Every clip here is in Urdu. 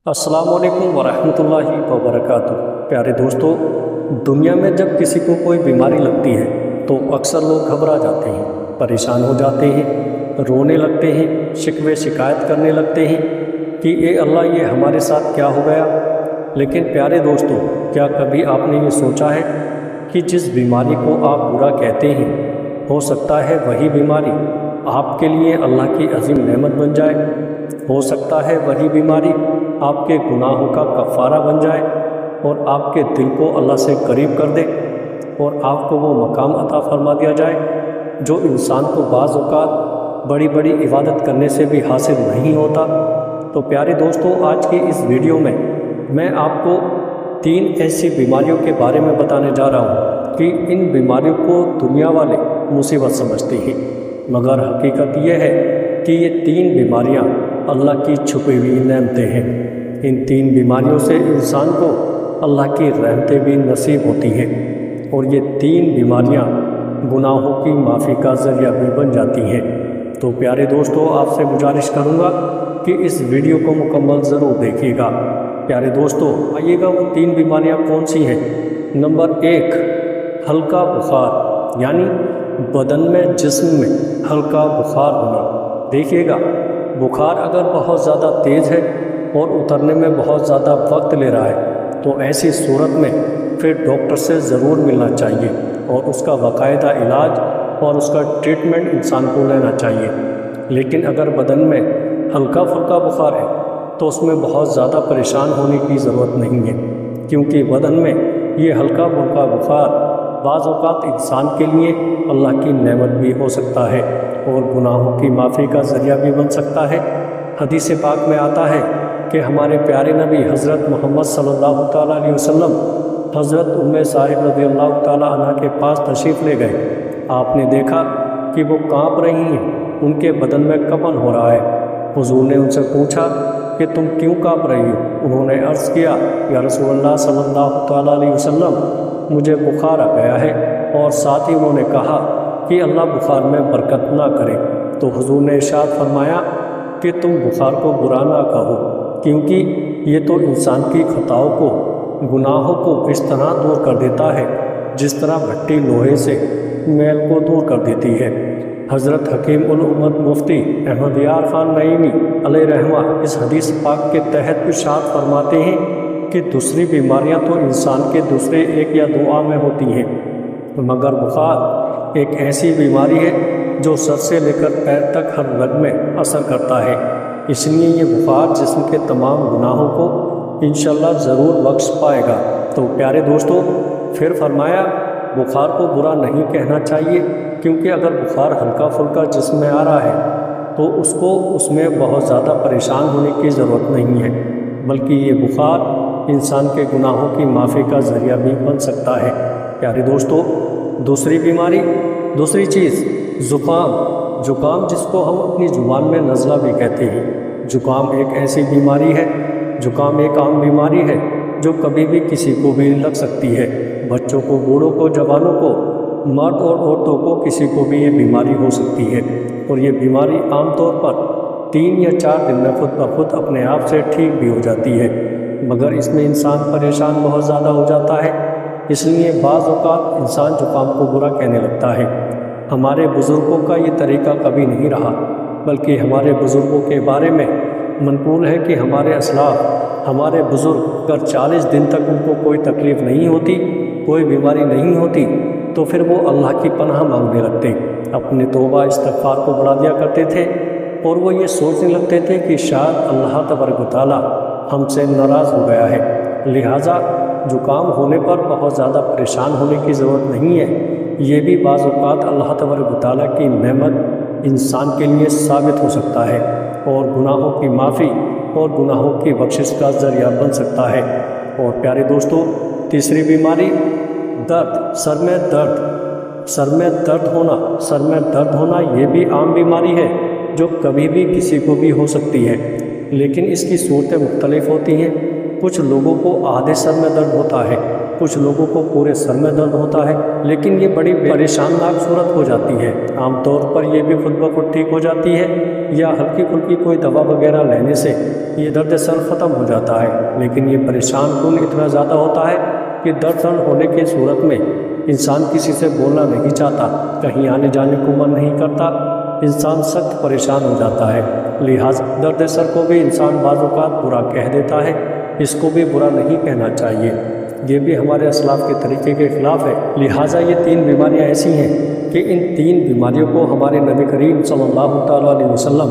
السلام علیکم ورحمۃ اللہ وبرکاتہ۔ پیارے دوستو، دنیا میں جب کسی کو کوئی بیماری لگتی ہے تو اکثر لوگ گھبرا جاتے ہیں، پریشان ہو جاتے ہیں، رونے لگتے ہیں، شکوے شکایت کرنے لگتے ہیں کہ اے اللہ، یہ ہمارے ساتھ کیا ہو گیا۔ لیکن پیارے دوستو، کیا کبھی آپ نے یہ سوچا ہے کہ جس بیماری کو آپ برا کہتے ہیں، ہو سکتا ہے وہی بیماری آپ کے لیے اللہ کی عظیم نعمت بن جائے؟ ہو سکتا ہے وہی بیماری آپ کے گناہوں کا کفارہ بن جائے اور آپ کے دل کو اللہ سے قریب کر دے اور آپ کو وہ مقام عطا فرما دیا جائے جو انسان کو بعض اوقات بڑی بڑی عبادت کرنے سے بھی حاصل نہیں ہوتا۔ تو پیارے دوستو، آج کی اس ویڈیو میں آپ کو 3 ایسی بیماریوں کے بارے میں بتانے جا رہا ہوں کہ ان بیماریوں کو دنیا والے مصیبت سمجھتے ہیں، مگر حقیقت یہ ہے کہ یہ 3 بیماریاں اللہ کی چھپی ہوئی نعمتیں ہیں۔ ان 3 بیماریوں سے انسان کو اللہ کی رحمتیں بھی نصیب ہوتی ہیں، اور یہ 3 بیماریاں گناہوں کی معافی کا ذریعہ بھی بن جاتی ہیں۔ تو پیارے دوستو، آپ سے گزارش کروں گا کہ اس ویڈیو کو مکمل ضرور دیکھیے گا۔ پیارے دوستو، آئیے گا وہ 3 بیماریاں کون سی ہیں۔ نمبر 1، ہلکا بخار، یعنی بدن میں، جسم میں ہلکا بخار ہونا۔ دیکھیے گا، بخار اگر بہت زیادہ تیز ہے اور اترنے میں بہت زیادہ وقت لے رہا ہے تو ایسی صورت میں پھر ڈاکٹر سے ضرور ملنا چاہیے اور اس کا باقاعدہ علاج اور اس کا ٹریٹمنٹ انسان کو لینا چاہیے۔ لیکن اگر بدن میں ہلکا پھلکا بخار ہے تو اس میں بہت زیادہ پریشان ہونے کی ضرورت نہیں ہے، کیونکہ بدن میں یہ ہلکا پھلکا بخار بعض اوقات انسان کے لیے اللہ کی نعمت بھی ہو سکتا ہے اور گناہوں کی معافی کا ذریعہ بھی بن سکتا ہے۔ حدیث پاک میں آتا ہے کہ ہمارے پیارے نبی حضرت محمد صلی اللہ تعالیٰ علیہ وسلم حضرت صاحب رضی اللہ تعالیٰ عنہ کے پاس تشریف لے گئے۔ آپ نے دیکھا کہ وہ کانپ رہی ہیں، ان کے بدن میں کمپن ہو رہا ہے۔ حضور نے ان سے پوچھا کہ تم کیوں کانپ رہی ہو؟ انہوں نے عرض کیا، یا رسول اللہ صلی اللہ تعالیٰ علیہ وسلم، مجھے بخار آ گیا ہے، اور ساتھ ہی انہوں نے کہا کہ اللہ بخار میں برکت نہ کرے۔ تو حضور نے ارشاد فرمایا کہ تم بخار کو برا نہ کہو، کیونکہ یہ تو انسان کی خطاؤں کو، گناہوں کو اس طرح دور کر دیتا ہے جس طرح بھٹی لوہے سے میل کو دور کر دیتی ہے۔ حضرت حکیم الامت مفتی احمد یار خان نعیمی علیہ رحمہ اس حدیث پاک کے تحت ارشاد فرماتے ہیں کہ دوسری بیماریاں تو انسان کے دوسرے 1 یا 2 میں ہوتی ہیں، مگر بخار ایک ایسی بیماری ہے جو سر سے لے کر پیر تک ہر رگ میں اثر کرتا ہے۔ اس لیے یہ بخار جسم کے تمام گناہوں کو انشاءاللہ ضرور بخش پائے گا۔ تو پیارے دوستو، پھر فرمایا بخار کو برا نہیں کہنا چاہیے، کیونکہ اگر بخار ہلکا پھلکا جسم میں آ رہا ہے تو اس میں بہت زیادہ پریشان ہونے کی ضرورت نہیں ہے، بلکہ یہ بخار انسان کے گناہوں کی معافی کا ذریعہ بھی بن سکتا ہے۔ پیارے دوستو، دوسری چیز زکام، جس کو ہم اپنی زبان میں نزلہ بھی کہتے ہیں۔ زکام ایک ایسی بیماری ہے، زکام ایک عام بیماری ہے جو کبھی بھی کسی کو بھی لگ سکتی ہے، بچوں کو، بوڑھوں کو، جوانوں کو، مرد اور عورتوں کو، کسی کو بھی یہ بیماری ہو سکتی ہے، اور یہ بیماری عام طور پر 3 یا 4 دن میں خود بخود اپنے آپ سے ٹھیک بھی ہو جاتی ہے، مگر اس میں انسان پریشان بہت زیادہ ہو جاتا ہے۔ اس لیے بعض اوقات انسان زکام کو برا کہنے لگتا ہے۔ ہمارے بزرگوں کا یہ طریقہ کبھی نہیں رہا، بلکہ ہمارے بزرگوں کے بارے میں منقول ہے کہ ہمارے اسلاف، ہمارے بزرگ اگر 40 دن تک ان کو کوئی تکلیف نہیں ہوتی، کوئی بیماری نہیں ہوتی، تو پھر وہ اللہ کی پناہ مانگنے لگتے، اپنے توبہ استغفار کو بڑھا دیا کرتے تھے، اور وہ یہ سوچنے لگتے تھے کہ شاید اللہ تبارک و تعالیٰ ہم سے ناراض ہو گیا ہے۔ لہٰذا زکام ہونے پر بہت زیادہ پریشان ہونے کی ضرورت نہیں ہے۔ یہ بھی بعض اوقات اللہ تبارک و تعالیٰ کی نعمت انسان کے لیے ثابت ہو سکتا ہے اور گناہوں کی معافی اور گناہوں کی بخشش کا ذریعہ بن سکتا ہے۔ اور پیارے دوستو، تیسری بیماری، درد، سر میں درد ہونا یہ بھی عام بیماری ہے جو کبھی بھی کسی کو بھی ہو سکتی ہے، لیکن اس کی صورتیں مختلف ہوتی ہیں۔ کچھ لوگوں کو آدھے سر میں درد ہوتا ہے، کچھ لوگوں کو پورے سر میں درد ہوتا ہے، لیکن یہ بڑی پریشان ناک صورت ہو جاتی ہے۔ عام طور پر یہ بھی خود بخود ٹھیک ہو جاتی ہے، یا ہلکی پھلکی کوئی دوا وغیرہ لینے سے یہ درد سر ختم ہو جاتا ہے، لیکن یہ پریشان کن اتنا زیادہ ہوتا ہے کہ درد ہونے کی صورت میں انسان کسی سے بولنا نہیں چاہتا، کہیں آنے جانے کو من نہیں کرتا، انسان سخت پریشان ہو جاتا ہے۔ لہٰذا درد سر کو بھی انسان بعض اوقات برا کہہ دیتا ہے، اس کو بھی برا نہیں کہنا چاہیے، یہ بھی ہمارے اسلاف کے طریقے کے خلاف ہے۔ لہٰذا یہ 3 بیماریاں ایسی ہیں کہ ان 3 بیماریوں کو ہمارے نبی کریم صلی اللہ تعالیٰ علیہ وسلم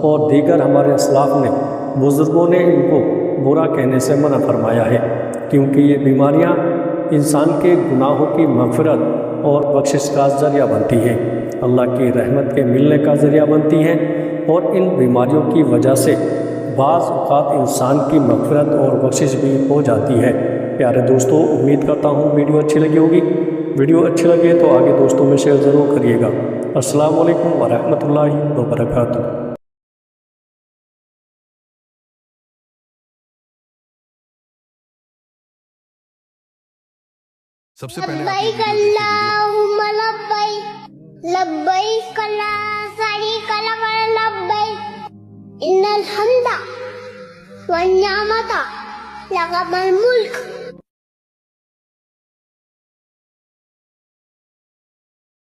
اور دیگر ہمارے اسلاف نے، بزرگوں نے ان کو برا کہنے سے منع فرمایا ہے، کیونکہ یہ بیماریاں انسان کے گناہوں کی مغفرت اور بخشش کا ذریعہ بنتی ہیں، اللہ کی رحمت کے ملنے کا ذریعہ بنتی ہیں، اور ان بیماریوں کی وجہ سے بعض اوقات انسان کی مغفرت اور بخشش بھی ہو جاتی ہے۔ پیارے دوستو، امید کرتا ہوں ویڈیو اچھی لگی ہوگی۔ ویڈیو اچھی لگے تو آگے دوستوں میں شیئر ضرور کریے گا۔ السلام علیکم ورحمۃ اللہ وبرکاتہ۔ سب سے پہلے لبیک اللہم لبیک لبیک لا شریک لک لبیک ان الحمد والنعمت لک والملک